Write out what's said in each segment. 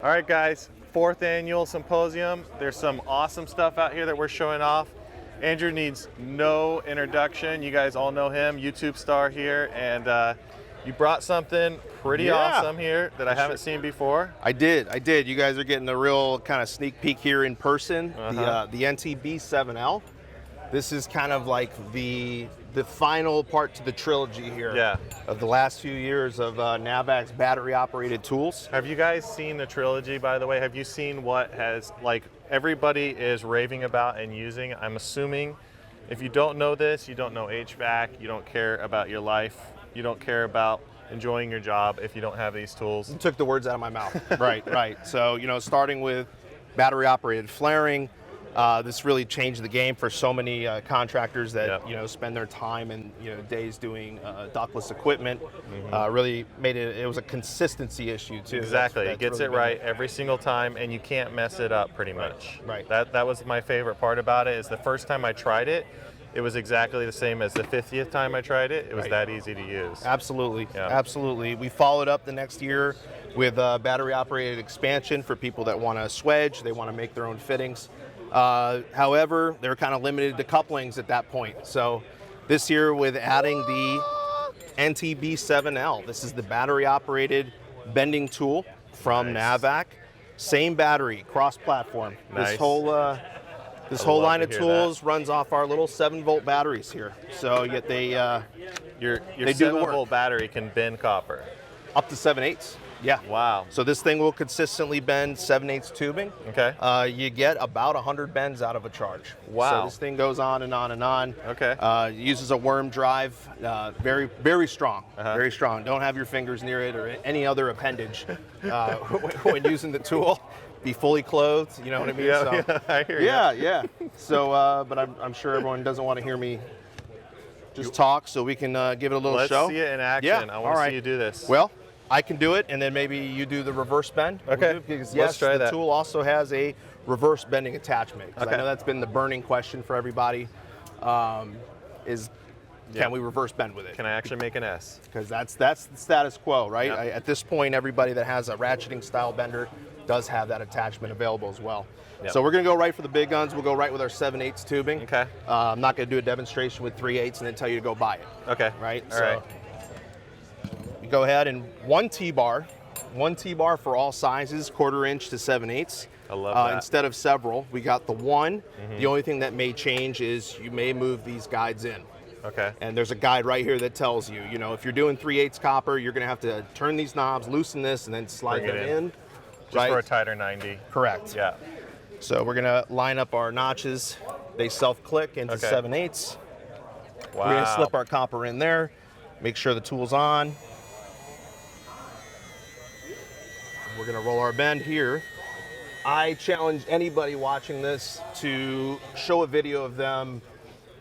All right, guys, 4th annual symposium. There's some awesome stuff out here that we're showing off. Andrew needs no introduction. You guys all know him, YouTube star here, and you brought something pretty awesome here that I haven't seen before. I did. You guys are getting a real kind of sneak peek here in person. The NTB7L. This is kind of like the final part to the trilogy here of the last few years of Navac's battery-operated tools. Have you guys seen the trilogy, by the way? Have you seen what has, like, everybody is raving about and using? I'm assuming if you don't know this, you don't know HVAC, you don't care about your life, you don't care about enjoying your job if you don't have these tools. You took the words out of my mouth. Right. So, you know, starting with battery-operated flaring, this really changed the game for so many contractors that you know, spend their time and days doing ductless equipment. Really made it was a consistency issue too. Exactly. It gets it right every single time, and you can't mess it up pretty much. Right. That was my favorite part about it. Is the first time I tried it, it was exactly the same as the 50th time I tried it. It was that easy to use. Absolutely. Absolutely. We followed up the next year with battery operated expansion for people that want to swedge, they want to make their own fittings. However, they're kind of limited to couplings at that point. So this year, with adding the NTB7L, this is the battery-operated bending tool from Navac. Same battery, cross-platform. Nice. This whole line of tools runs off our little 7-volt batteries here. So yet they your they do the work. 7-volt battery can bend copper. Up to 7/8. Yeah. Wow. So this thing will consistently bend 7/8 tubing. Okay. You get about 100 bends out of a charge. Wow. So this thing goes on and on and on. Okay. Uses a worm drive. Very, very strong. Very strong. Don't have your fingers near it or any other appendage when using the tool. Be fully clothed. You know what I mean? Yeah, I hear you. Yeah. So, but I'm sure everyone doesn't want to hear me just talk, so we can give it a little show. Let's see it in action. Yeah. I want to see you do this. Well, I can do it, and then maybe you do the reverse bend. Okay. Because Let's try the that. tool also has a reverse bending attachment. I know that's been the burning question for everybody. Can we reverse bend with it? Can I actually make an S? Because that's the status quo, right? Yep. At this point, everybody that has a ratcheting style bender does have that attachment available as well. Yep. So we're going to go right for the big guns. We'll go right with our 7/8 tubing. Okay. I'm not going to do a demonstration with 3/8 and then tell you to go buy it. Okay. Right? All right. You go ahead and one T-bar for all sizes, 1/4 inch to 7/8. I love that. Instead of several, we got the one. The only thing that may change is you may move these guides in. Okay. And there's a guide right here that tells you, if you're doing 3/8 copper, you're going to have to turn these knobs, loosen this, and then slide them in. Just for a tighter 90. Correct. Yeah. So we're going to line up our notches. They self-click into 7/8. Wow. We're going to slip our copper in there, make sure the tool's on. We're going to roll our bend here. I challenge anybody watching this to show a video of them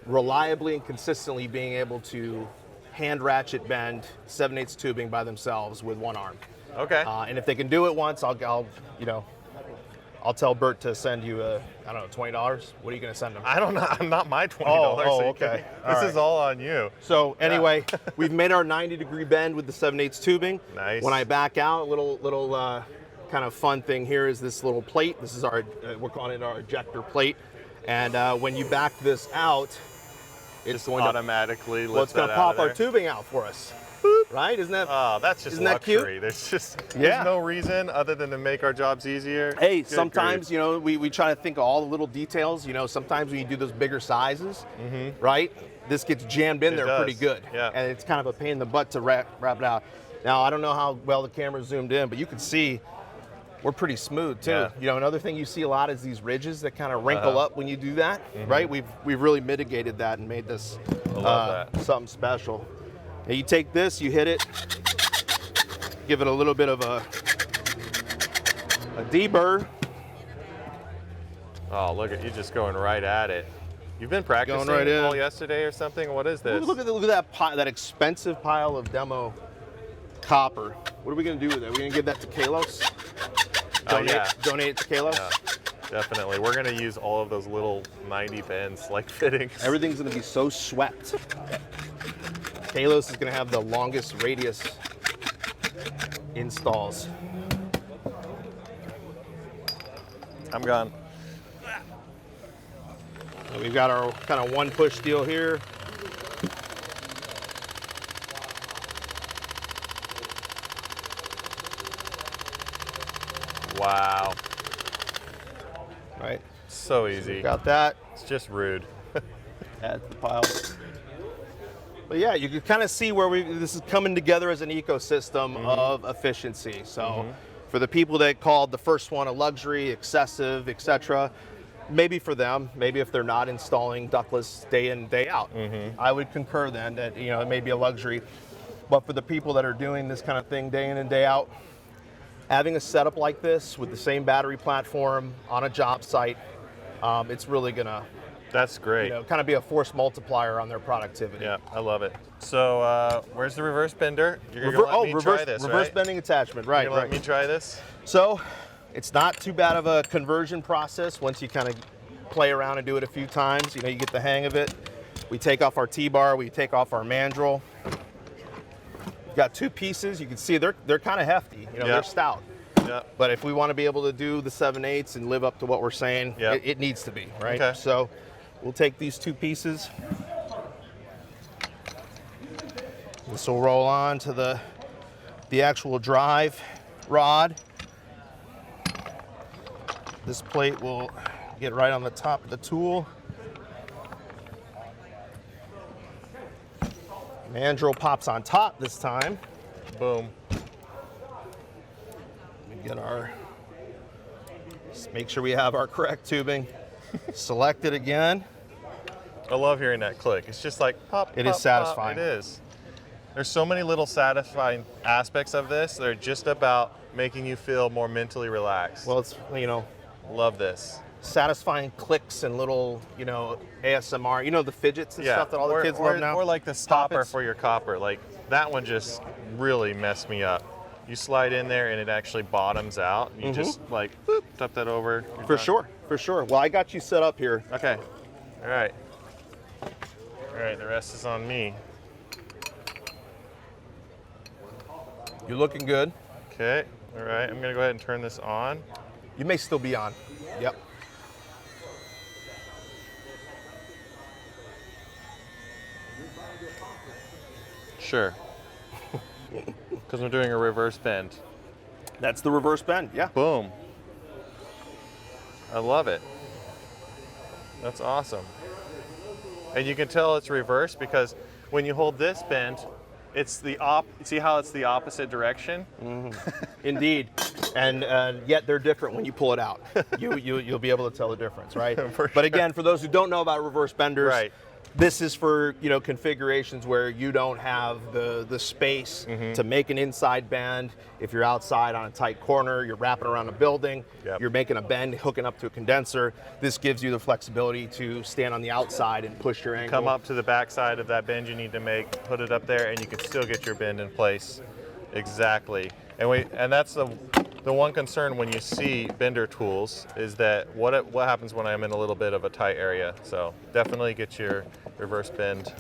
reliably and consistently being able to hand ratchet bend 7/8 tubing by themselves with one arm. Okay. And if they can do it once, I'll tell Bert to send you I don't know, $20. What are you going to send him? I don't know. I'm not my $20. Oh, okay. This is all on you. So anyway, we've made our 90-degree bend with the 7/8 tubing. Nice. When I back out, a little kind of fun thing here is this little plate. This is our we're calling it our ejector plate. And when you back this out, it's going to automatically it's going to pop our tubing out for us. Boop. Right? Isn't that? That's just isn't that luxury. cute? There's no reason other than to make our jobs easier. Hey, Good sometimes grief. we try to think of all the little details. Sometimes when you do those bigger sizes, right? This gets jammed in there pretty good. Yeah. And it's kind of a pain in the butt to wrap it out. Now I don't know how well the camera zoomed in, but you can see we're pretty smooth too. Yeah. Another thing you see a lot is these ridges that kind of wrinkle up when you do that, right? We've really mitigated that and made this something special. Now you take this, you hit it, give it a little bit of a deburr. Oh, look at you just going right at it. You've been practicing all yesterday or something? What is this? Look at that expensive pile of demo copper. What are we going to do with it? Are we going to give that to Kalos? Donate it to Kalos? Yeah, definitely. We're going to use all of those little 90 bends like fittings. Everything's going to be so swept. Kalos is going to have the longest radius installs. I'm gone. And we've got our kind of one push deal here. Wow. Right. So easy. We've got that. It's just rude. Add to the pile. But yeah, you can kind of see where this is coming together as an ecosystem of efficiency. So for the people that called the first one a luxury, excessive, etc., maybe for them, maybe if they're not installing ductless day in, day out, I would concur then that, you know, it may be a luxury. But for the people that are doing this kind of thing day in and day out, having a setup like this with the same battery platform on a job site, it's really gonna, That's great. you know, kind of be a force multiplier on their productivity. Yeah, I love it. So where's the reverse bender? You're gonna let me try this, reverse right? bending attachment, right? You're gonna let me try this? So it's not too bad of a conversion process once you kind of play around and do it a few times. You know, you get the hang of it. We take off our T-bar, we take off our mandrel. We've got two pieces. You can see they're kind of hefty. You know, they're stout. Yeah. But if we want to be able to do the 7/8 and live up to what we're saying, it needs to be, right? Okay. So we'll take these two pieces. This will roll on to the actual drive rod. This plate will get right on the top of the tool. Mandrel pops on top this time. Boom. We get our, just make sure we have our correct tubing selected again. I love hearing that click. It's just like pop, It pop, is satisfying. Pop. It is. There's so many little satisfying aspects of this that are just about making you feel more mentally relaxed. Well, it's, you know, Love this. satisfying clicks and little, you know, ASMR, you know, the fidgets and stuff that all the kids love now. Or like the stopper Poppets. for your copper. Like that one just really messed me up. You slide in there and it actually bottoms out. You just like, boop, tap that over. You're For done. sure, for sure. Well, I got you set up here. Okay. All right. All right, the rest is on me. You're looking good. Okay. All right, I'm gonna go ahead and turn this on. You may still be on. Yep. Sure. Because I'm doing a reverse bend. That's the reverse bend, yeah. Boom. I love it. That's awesome. And you can tell it's reversed because when you hold this bend, it's the see how it's the opposite direction? Indeed. And yet they're different when you pull it out. You'll be able to tell the difference, right? For But again, for those who don't know about reverse benders, Right. this is for, you know, configurations where you don't have the space to make an inside bend. If you're outside on a tight corner, you're wrapping around a building, Yep. you're making a bend, hooking up to a condenser. This gives you the flexibility to stand on the outside and push your angle. Come up to the back side of that bend you need to make, put it up there, and you can still get your bend in place. Exactly. And that's the one concern when you see bender tools is that what happens when I'm in a little bit of a tight area. So definitely get your reverse bend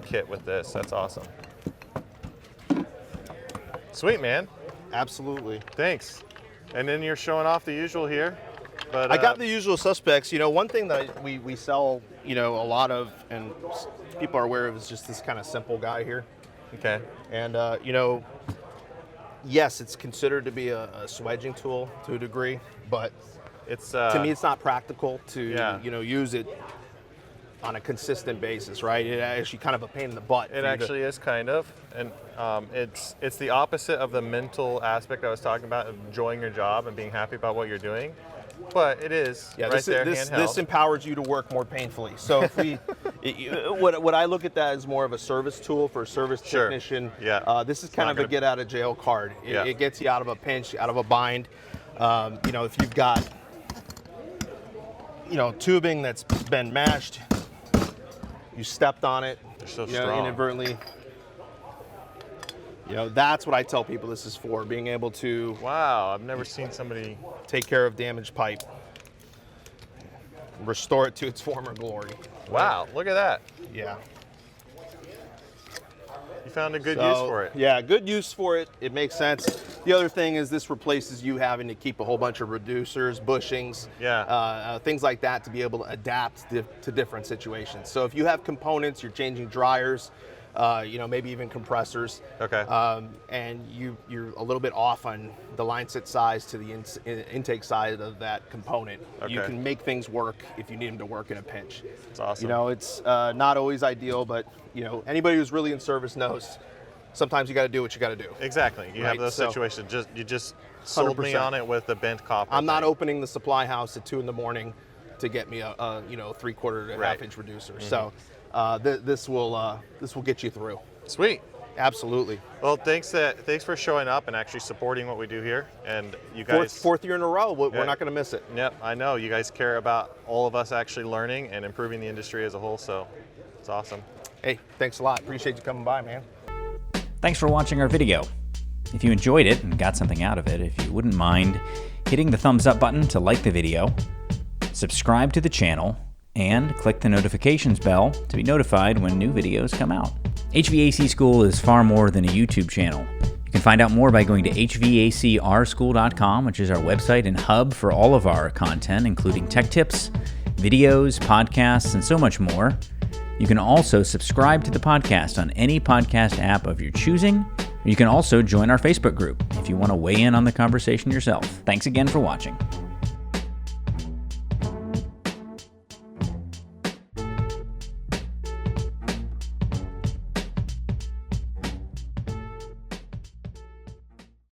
kit with this. That's awesome. Sweet, man. Absolutely. Thanks. And then you're showing off the usual here. But I got the usual suspects. You know, one thing that we sell, you know, a lot of, and people are aware of, is just this kind of simple guy here. Okay. And, you know, yes, it's considered to be a swedging tool to a degree, but It's to me, it's not practical to, Yeah. you know, use it on a consistent basis, right? It actually kind of a pain in the butt. It actually is kind of, and it's the opposite of the mental aspect I was talking about, of enjoying your job and being happy about what you're doing. But it is Yeah, right there, this handheld. empowers you to work more painfully. So if we, what I look at that as more of a service tool for a service Sure. technician. Yeah. This is It's kind not of a gonna- get out of jail card. Yeah. It gets you out of a pinch, out of a bind. You know, if you've got, you know, tubing that's been mashed, you stepped on it, They're so you know, strong. inadvertently. You know, that's what I tell people this is for, being able to Wow, I've never seen somebody. take care of damaged pipe, restore it to its former glory. Wow, look at that. Yeah. You found a good use for it. Yeah, good use for it. It makes sense. The other thing is this replaces you having to keep a whole bunch of reducers, bushings, things like that to be able to adapt to different situations. So if you have components, you're changing dryers, maybe even compressors, and you're a little bit off on the line set size to the intake side of that component, you can make things work if you need them to work in a pinch. It's awesome. It's not always ideal, but anybody who's really in service knows sometimes you got to do what you got to do. Exactly. You have those situations. You just sold 100%. Me on it with the bent copper. I'm not opening the supply house at 2 in the morning to get me a 3/4 to half-inch reducer. So this will get you through. Sweet. Absolutely. Well, thanks for showing up and actually supporting what we do here. And you guys, fourth year in a row, we're not going to miss it. Yep, I know you guys care about all of us actually learning and improving the industry as a whole. So it's awesome. Hey, thanks a lot. Appreciate you coming by, man. Thanks for watching our video. If you enjoyed it and got something out of it, if you wouldn't mind hitting the thumbs up button to like the video, subscribe to the channel, and click the notifications bell to be notified when new videos come out. HVAC School is far more than a YouTube channel. You can find out more by going to HVACRschool.com, which is our website and hub for all of our content, including tech tips, videos, podcasts, and so much more. You can also subscribe to the podcast on any podcast app of your choosing. You can also join our Facebook group if you want to weigh in on the conversation yourself. Thanks again for watching.